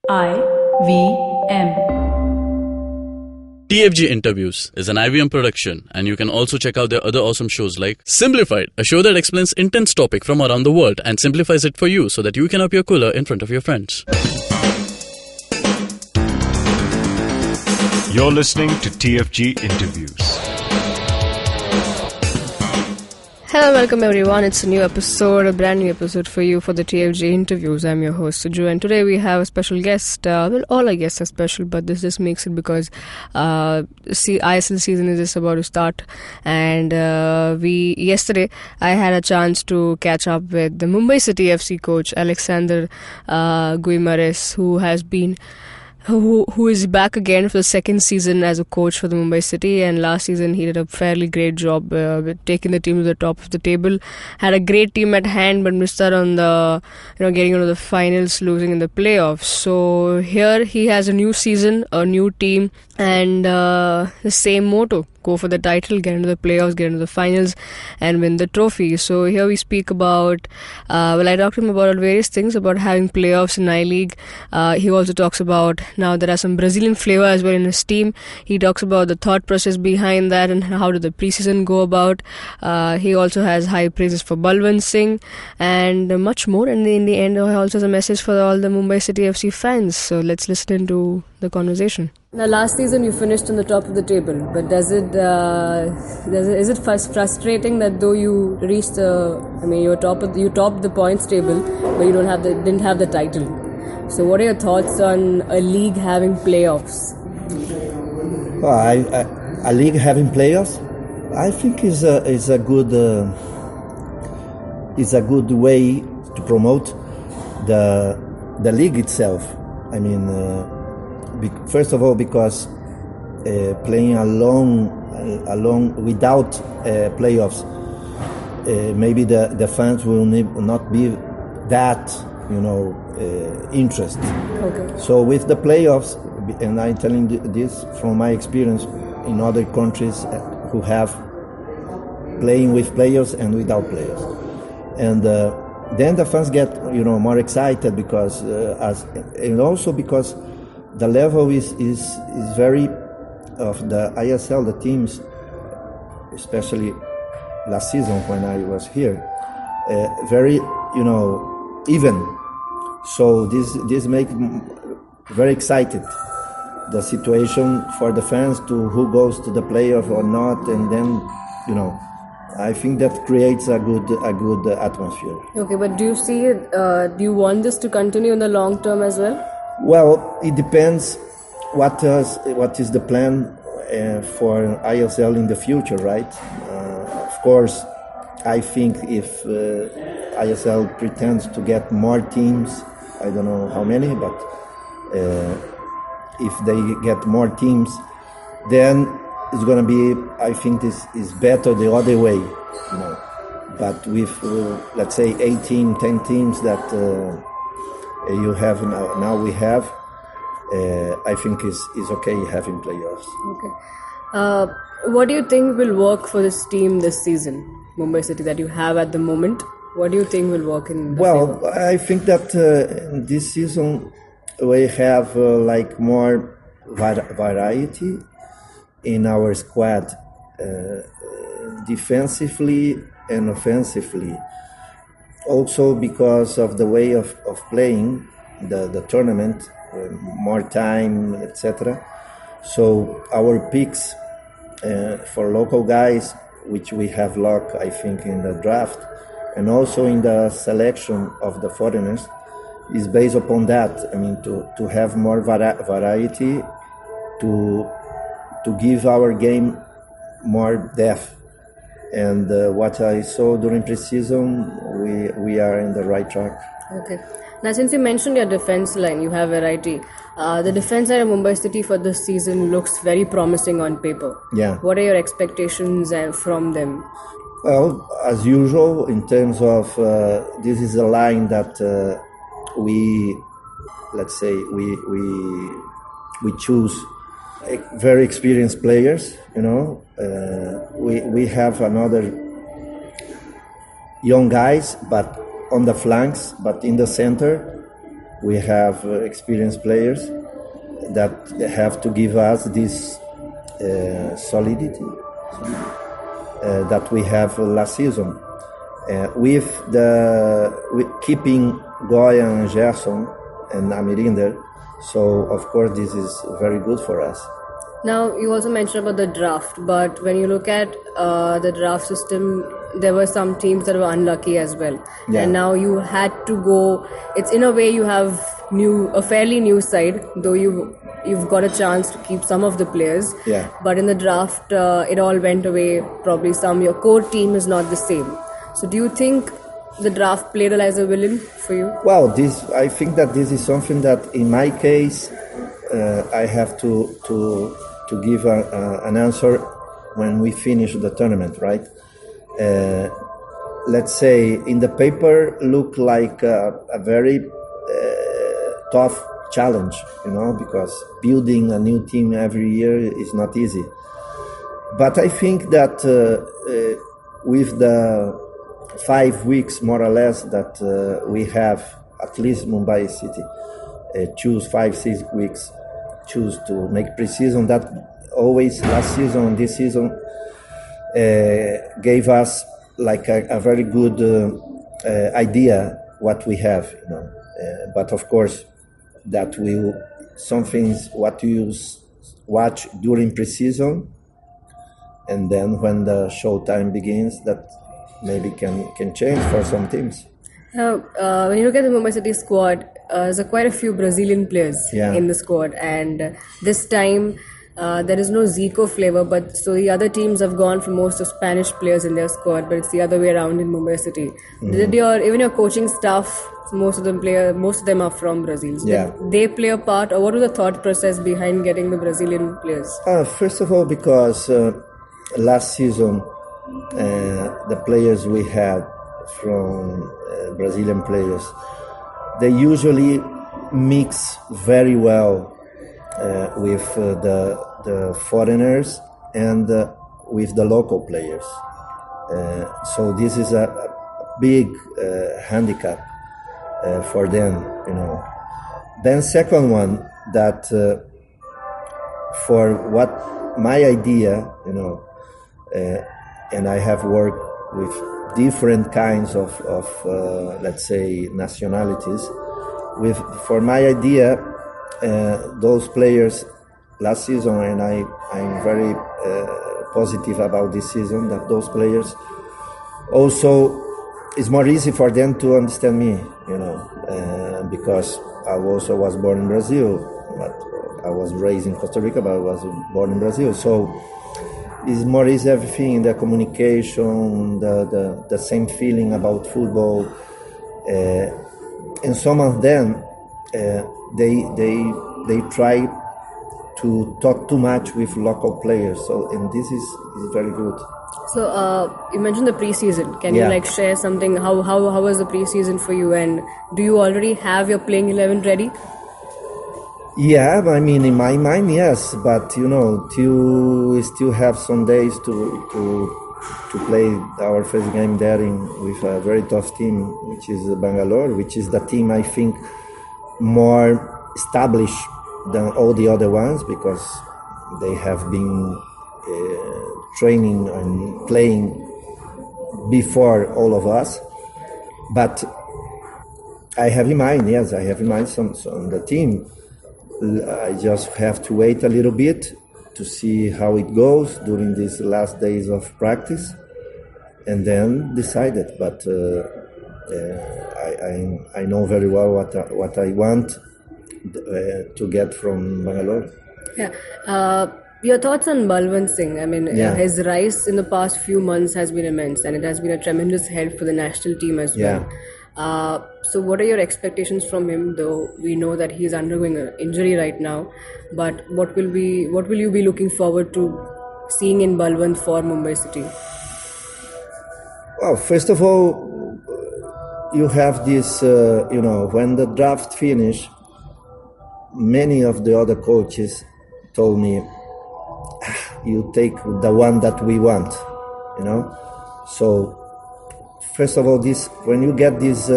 IVM. TFG Interviews is an IVM production, and you can also check out their other awesome shows like Simplified, a show that explains intense topic from around the world and simplifies it for you so that you can appear cooler in front of your friends. You're listening to TFG Interviews. Hello, welcome everyone. It's a new episode, a brand new episode for you for the TFG Interviews. I'm your host Suju, and today we have a special guest. Well, all our guests are special, but this just makes it because ISL season is just about to start. And yesterday I had a chance to catch up with the Mumbai City FC coach Alexandre Guimaraes, who is back again for the second season as a coach for the Mumbai City, and last season he did a fairly great job with taking the team to the top of the table. Had a great team at hand, but missed out on the getting into the finals, losing in the playoffs. So here he has a new season, a new team, and the same motto: go for the title, get into the playoffs, get into the finals, and win the trophy. So here we speak about, I talked to him about various things, about having playoffs in I-League. He also talks about now there are some Brazilian flavor as well in his team. He talks about the thought process behind that and how did the preseason go about. He also has high praises for Balwant Singh and much more. And in the end, he also has a message for all the Mumbai City FC fans. So let's listen into the conversation. Now, last season you finished on the top of the table, but is it frustrating that though you reached you topped the points table, but you didn't have the title? So, what are your thoughts on a league having playoffs? A league having playoffs, I think is a good way to promote the league itself. I mean. First of all, because playing along without playoffs, maybe the fans will not be that interest. Okay. So with the playoffs, and I'm telling this from my experience in other countries who have playing with players and without players, and then the fans get more excited because and also because the level is very of the ISL, the teams, especially last season when I was here, very even. So this makes very excited the situation for the fans to who goes to the playoff or not, and then I think that creates a good atmosphere. Okay, but do you see it? Do you want this to continue in the long term as well? Well, it depends what is the plan for ISL in the future, right? Of course, I think if ISL pretends to get more teams, I don't know how many, but if they get more teams, then it's going to be, I think this is better the other way, But with, let's say, 10 teams that you have now we have, I think is okay having playoffs. Okay. What do you think will work for this team this season, Mumbai City, that you have at the moment? What do you think will work in the favor? I think that this season we have more variety in our squad, defensively and offensively. Also because of the way of playing the tournament, more time, etc. So our picks for local guys, which we have luck, I think, in the draft, and also in the selection of the foreigners, is based upon that. I mean, to have more variety, to give our game more depth. And what I saw during pre-season, we are in the right track. Okay. Now, since you mentioned your defense line, you have variety. The defense line of Mumbai City for this season looks very promising on paper. Yeah. What are your expectations from them? Well, as usual, in terms of this is a line that we choose very experienced players. We have another young guys, but on the flanks, but in the center we have experienced players that have to give us this solidity that we have last season. With keeping Goya and Gerson and Amirinder, so of course this is very good for us. Now, you also mentioned about the draft, but when you look at the draft system, there were some teams that were unlucky as well. Yeah. And now you had to go. It's in a way you have a fairly new side, though you've got a chance to keep some of the players. Yeah. But in the draft, it all went away. Probably your core team is not the same. So, do you think the draft played as a villain for you? Well, I think that this is something that, in my case, I have to give an answer when we finish the tournament, right? Let's say in the paper look like a very tough challenge, because building a new team every year is not easy. But I think that with the 5 weeks more or less that we have, at least Mumbai City, choose 5-6 weeks, choose to make pre-season. That always last season and this season gave us like a very good idea what we have, but of course that some things what you watch during pre-season, and then when the show time begins, that maybe can change for some teams. Now, when you look at the Mumbai City squad, there are quite a few Brazilian players in the squad, and this time there is no Zico flavor, but so the other teams have gone for most of Spanish players in their squad, but it's the other way around in Mumbai City. Did even your coaching staff, most of them are from Brazil. So did they play a part, or what was the thought process behind getting the Brazilian players? First of all, because last season the players we had from Brazilian players, they usually mix very well with the foreigners and with the local players. So this is a big handicap for them, Then second one, that for what my idea, and I have worked with different kinds of let's say nationalities. For my idea, those players last season, and I'm very positive about this season, that those players also, it's more easy for them to understand me, because I also was born in Brazil, but I was raised in Costa Rica, but I was born in Brazil, so it's more easy, everything, the communication, the same feeling about football, and some of them they try to talk too much with local players. So, and this is very good. So you mentioned the pre-season. Can you share something? How was the pre-season for you? And do you already have your playing 11 ready? Yeah, I mean, in my mind, yes, but we still have some days to play our first game there with a very tough team, which is Bangalore, which is the team I think more established than all the other ones, because they have been training and playing before all of us. But I have in mind some the team. I just have to wait a little bit to see how it goes during these last days of practice, and then decide it. But I know very well what I want to get from Bangalore. Yeah. Your thoughts on Balwant Singh? I mean, his rise in the past few months has been immense, and it has been a tremendous help for the national team as well. So what are your expectations from him, though we know that he is undergoing an injury right now, but what will you be looking forward to seeing in Balwant for Mumbai City? Well, first of all, you have this, when the draft finished, many of the other coaches told me, you take the one that we want, So, first of all, when you get this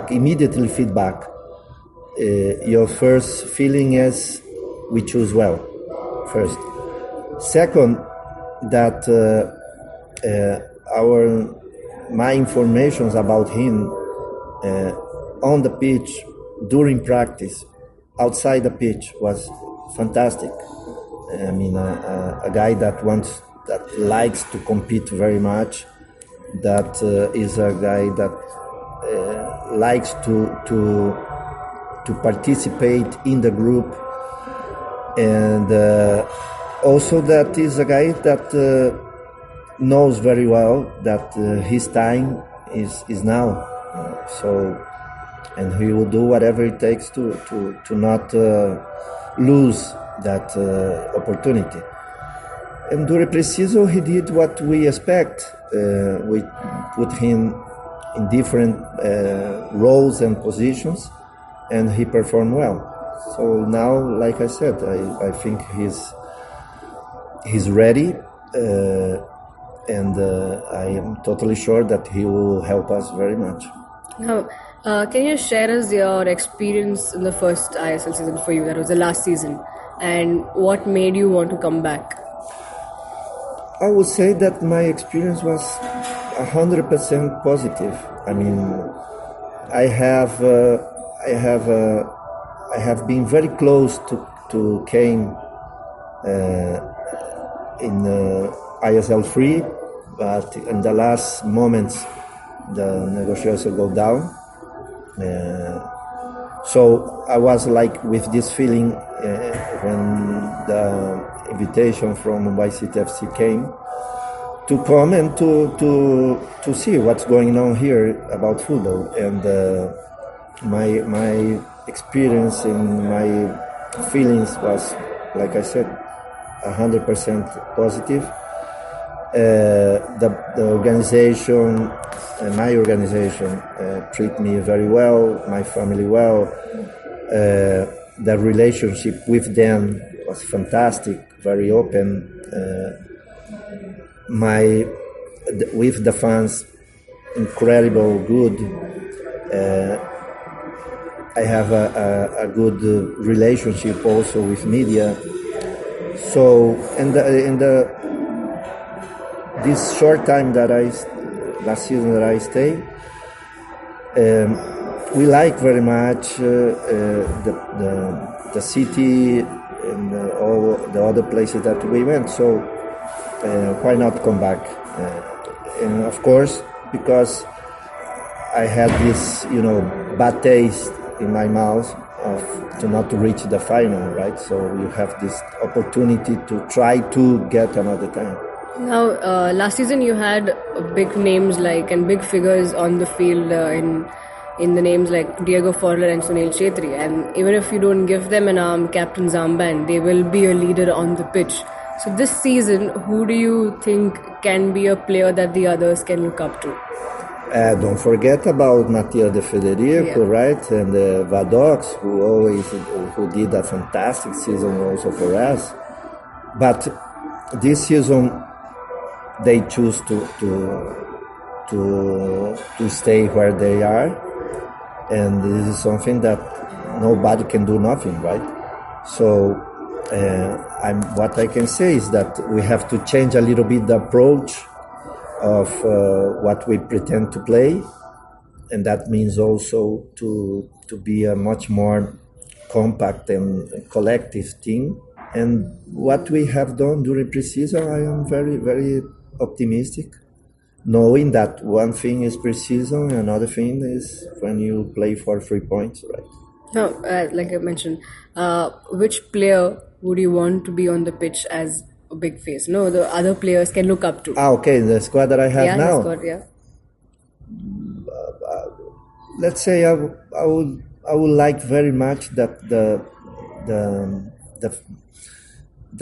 immediately feedback, your first feeling is we choose well, first. Second, that my informations about him on the pitch, during practice, outside the pitch was fantastic. I mean, a guy that likes to compete very much, that is a guy that likes to participate in the group, and also that is a guy that knows very well that his time is now. So, and he will do whatever it takes to not lose that opportunity. And during pre-season, he did what we expect. We put him in different roles and positions, and he performed well. So now, like I said, I think he's ready, and I am totally sure that he will help us very much. Now, can you share us your experience in the first ISL season for you? That was the last season, and what made you want to come back? I would say that my experience was 100% positive. I mean, I have been very close to Kane in ISL 3, but in the last moments the negotiations go down. So I was like with this feeling when the invitation from Mumbai City FC came to come and to see what's going on here about football. And my experience and my feelings was, like I said, 100% positive. The organization, my organization, treat me very well, my family well. The relationship with them was fantastic, very open. With the fans, incredible, good. I have a good relationship also with media. So in this short time that last season that I stayed, we like very much the city and all the other places that we went. So why not come back? And of course, because I had this, bad taste in my mouth to not to reach the final, right? So you have this opportunity to try to get another time. Now, last season you had big names and big figures on the field in the names like Diego Forlan and Sunil Chetri, and even if you don't give them an captain's armband, they will be a leader on the pitch. So this season, who do you think can be a player that the others can look up to? Don't forget about Mattia De Federico, right? And Vadox, who did a fantastic season also for us. But this season, they choose to stay where they are, and this is something that nobody can do nothing, right? So what I can say is that we have to change a little bit the approach of what we pretend to play, and that means also to be a much more compact and collective team. And what we have done during pre-season, I am very, very optimistic, knowing that one thing is pre-season, another thing is when you play for 3 points, right? Now, like I mentioned, which player would you want to be on the pitch as a big face? No, the other players can look up to. Okay, the squad that I have now. The squad, yeah. Let's say I would like very much that the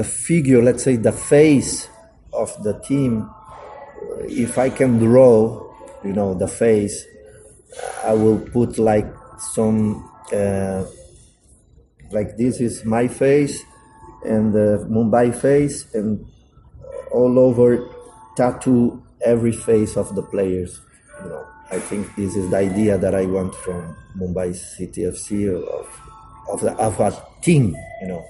figure, let's say the face of the team, if I can draw, the face, I will put like some, like this is my face and the Mumbai face, and all over tattoo every face of the players. I think this is the idea that I want from Mumbai City FC of a team, you know.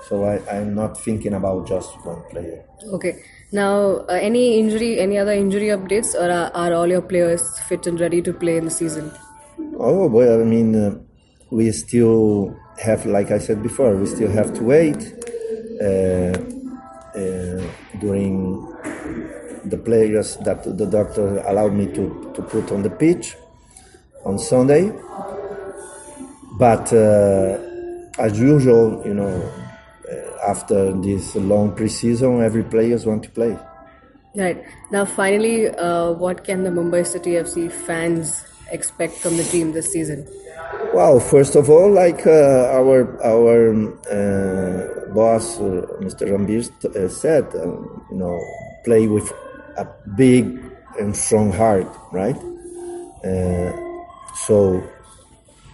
So I'm not thinking about just one player. Okay. Now, any other injury updates, or are all your players fit and ready to play in the season? Oh, well, I mean, we still have, like I said before, we still have to wait during the players that the doctor allowed me to put on the pitch on Sunday. But as usual, you know, after this long pre-season, every player wants to play. Right. Now, finally, what can the Mumbai City FC fans expect from the team this season? Well, first of all, like our boss, Mr. Rambir, said, you know, play with a big and strong heart, right? So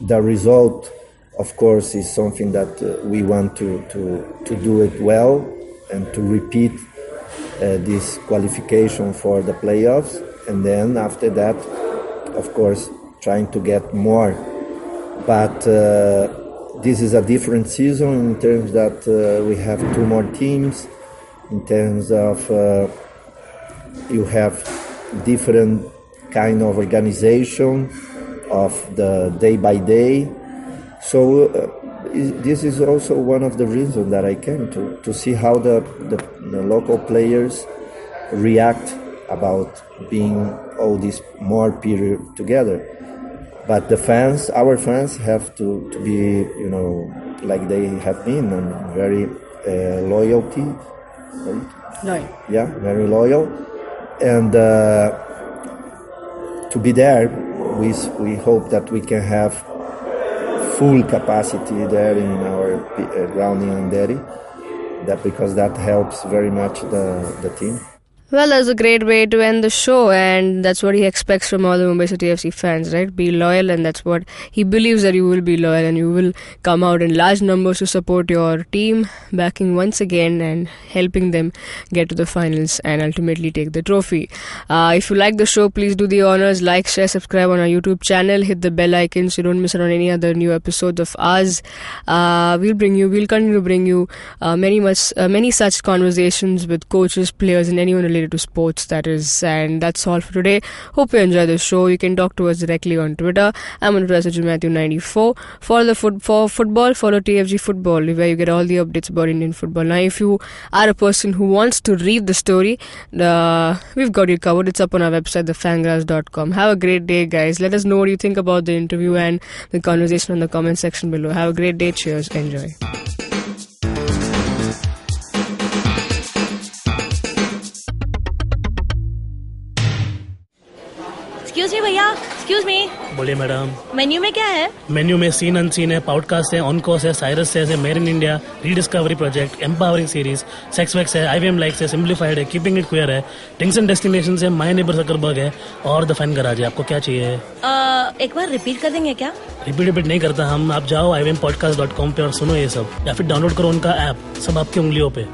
the result, of course, is something that we want to do it well and to repeat this qualification for the playoffs, and then after that, of course, trying to get more. But this is a different season in terms that we have 2 more teams, in terms of you have different kind of organization of the day by day. So this is also one of the reasons that I came to see how the local players react about being all this more period together. But the fans, our fans, have to be, you know, like they have been, and very loyalty. Right? Loyal. Yeah, very loyal. And to be there, we hope that we can have full capacity there in our ground in Andheri, because that helps very much the team. Well, that's a great way to end the show, and that's what he expects from all the Mumbai City FC fans, right? Be loyal, and that's what he believes, that you will be loyal and you will come out in large numbers to support your team, backing once again and helping them get to the finals and ultimately take the trophy. If you like the show, please do the honors, like, share, subscribe on our YouTube channel, hit the bell icon so you don't miss out on any other new episodes of ours. We'll continue to bring you many such conversations with coaches, players, and anyone related to sports, that is. And that's all for today. Hope you enjoy the show. You can talk to us directly on Twitter. I'm on Twitter, Matthew94. For football, follow TFG Football, where you get all the updates about Indian football. Now, if you are a person who wants to read the story, we've got you covered. It's up on our website, thefangraphs.com. Have a great day, guys. Let us know what you think about the interview and the conversation in the comment section below. Have a great day. Cheers. Enjoy. Excuse me भैया, excuse me. बोलिए madam. Menu में क्या है? Menu में scene unseen है, podcast है, on course है, Cyrus है, made in India, rediscovery project, empowering series, sex wax है, IVM लाइक्स है, सिंप्लीफाइड है, कीपिंग इट क्वियर है, टिंग्स एंड डेस्टिनेशंस है, माय नेबर सकरबर्ग है और द फैन गराज है। आपको क्या चाहिए? एक बार रिपीट कर देंगे क्या? रिपीट नहीं करता हम। आप जाओ IVMpodcast.com पे और सुनो ये सब, या फिर डाउनलोड करो उनका ऐप, सब आपकी उंगलियों पे।